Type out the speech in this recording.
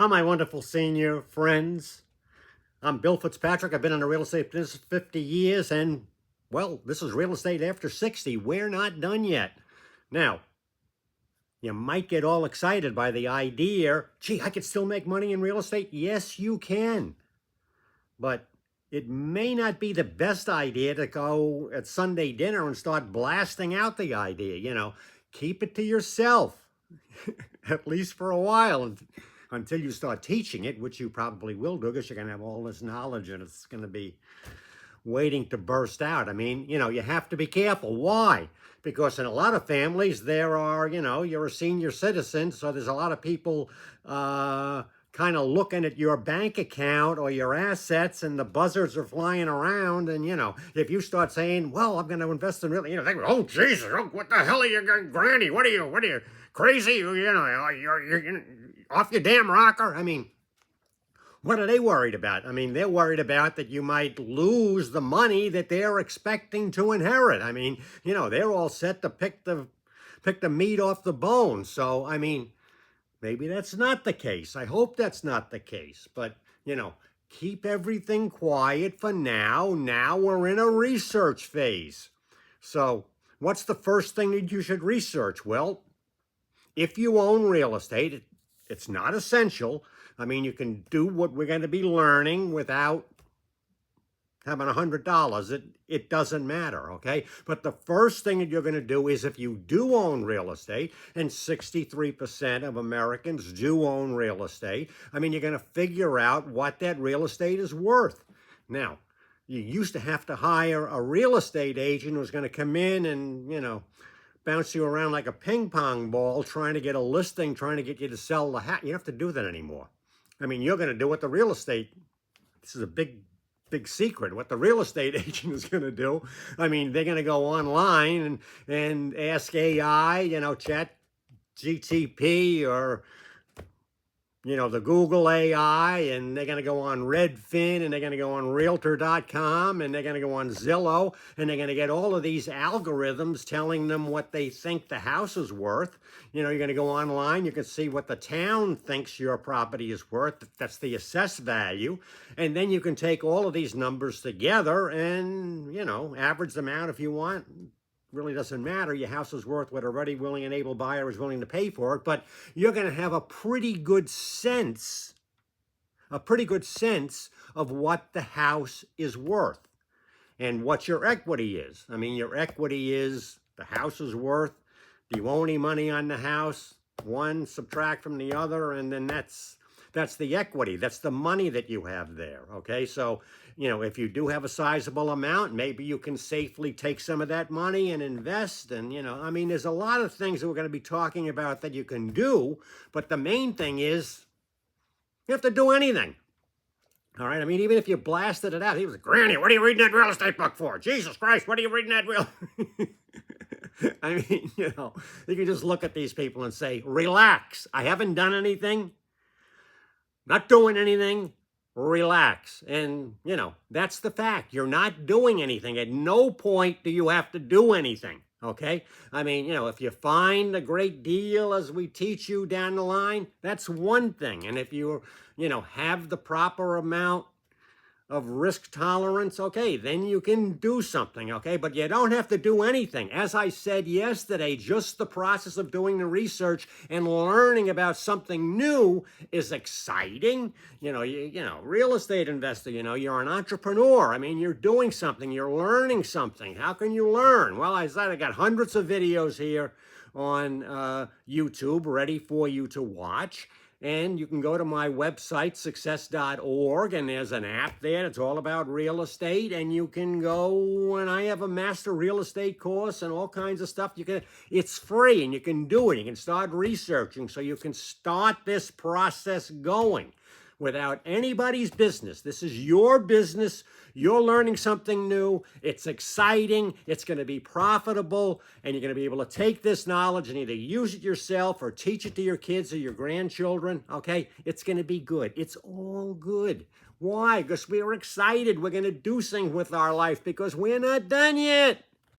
My wonderful senior friends. I'm Bill Fitzpatrick. I've been in the real estate business 50 years, and, well, this is real estate after 60. We're not done yet. Now, you might get all excited by the idea, gee, I could still make money in real estate. Yes, you can. But it may not be the best idea to go at Sunday dinner and start blasting out the idea. Keep it to yourself, at least for a while, until you start teaching it, which you probably will do because you're going to have all this knowledge and it's going to be waiting to burst out. I mean, you have to be careful. Why? Because in a lot of families, there are, you're a senior citizen, so there's a lot of people kind of looking at your bank account or your assets, and the buzzards are flying around. And, if you start saying, well, I'm going to invest in real, they go, oh, Jesus, oh, what the hell are you, Granny? What are you, crazy? You're off your damn rocker? I mean, what are they worried about? I mean, they're worried about that you might lose the money that they're expecting to inherit. I mean, they're all set to pick the meat off the bone. So, I mean, maybe that's not the case. I hope that's not the case. But, keep everything quiet for now. Now we're in a research phase. So, what's the first thing that you should research? Well, if you own real estate, it's not essential. I mean, you can do what we're going to be learning without having $100. It doesn't matter, okay? But the first thing that you're going to do is, if you do own real estate, and 63% of Americans do own real estate, I mean, you're going to figure out what that real estate is worth. Now, you used to have to hire a real estate agent who was going to come in and, bounce you around like a ping pong ball, trying to get a listing, trying to get you to sell the house. You don't have to do that anymore. I mean, you're going to do what the real estate, this is a big secret, what the real estate agent is going to do. I mean, they're going to go online and ask AI, Chat GTP or, the Google AI, and they're going to go on Redfin, and they're going to go on Realtor.com, and they're going to go on Zillow, and they're going to get all of these algorithms telling them what they think the house is worth. You're going to go online, you can see what the town thinks your property is worth. That's the assessed value. And then you can take all of these numbers together and, average them out if you want. Really doesn't matter. Your house is worth what a ready, willing, and able buyer is willing to pay for it, but you're going to have a pretty good sense of what the house is worth and what your equity is. I mean, your equity is the house is worth. Do you owe any money on the house? One, subtract from the other, and then that's the equity. That's the money that you have there, okay? So, if you do have a sizable amount, maybe you can safely take some of that money and invest. And, I mean, there's a lot of things that we're going to be talking about that you can do, but the main thing is you have to do anything. All right? I mean, even if you blasted it out, he was like, Granny, what are you reading that real estate book for? Jesus Christ, what are you reading that real... I mean, you can just look at these people and say, relax. I haven't done anything. Not doing anything, relax. And, that's the fact. You're not doing anything. At no point do you have to do anything, okay? I mean, if you find a great deal as we teach you down the line, that's one thing. And if you, have the proper amount of risk tolerance, okay, then you can do something, okay? But you don't have to do anything. As I said yesterday, just the process of doing the research and learning about something new is exciting. Real estate investor, you're an entrepreneur. I mean, you're doing something, you're learning something. How can you learn? Well, I said I got hundreds of videos here on YouTube ready for you to watch. And you can go to my website, success.org, and there's an app there that's all about real estate. And you can go, and I have a master real estate course and all kinds of stuff. It's free, and you can do it. You can start researching, so you can start this process going without anybody's business. This is your business. You're learning something new. It's exciting. It's going to be profitable. And you're going to be able to take this knowledge and either use it yourself or teach it to your kids or your grandchildren. Okay? It's going to be good. It's all good. Why? Because we're excited. We're going to do things with our life because we're not done yet.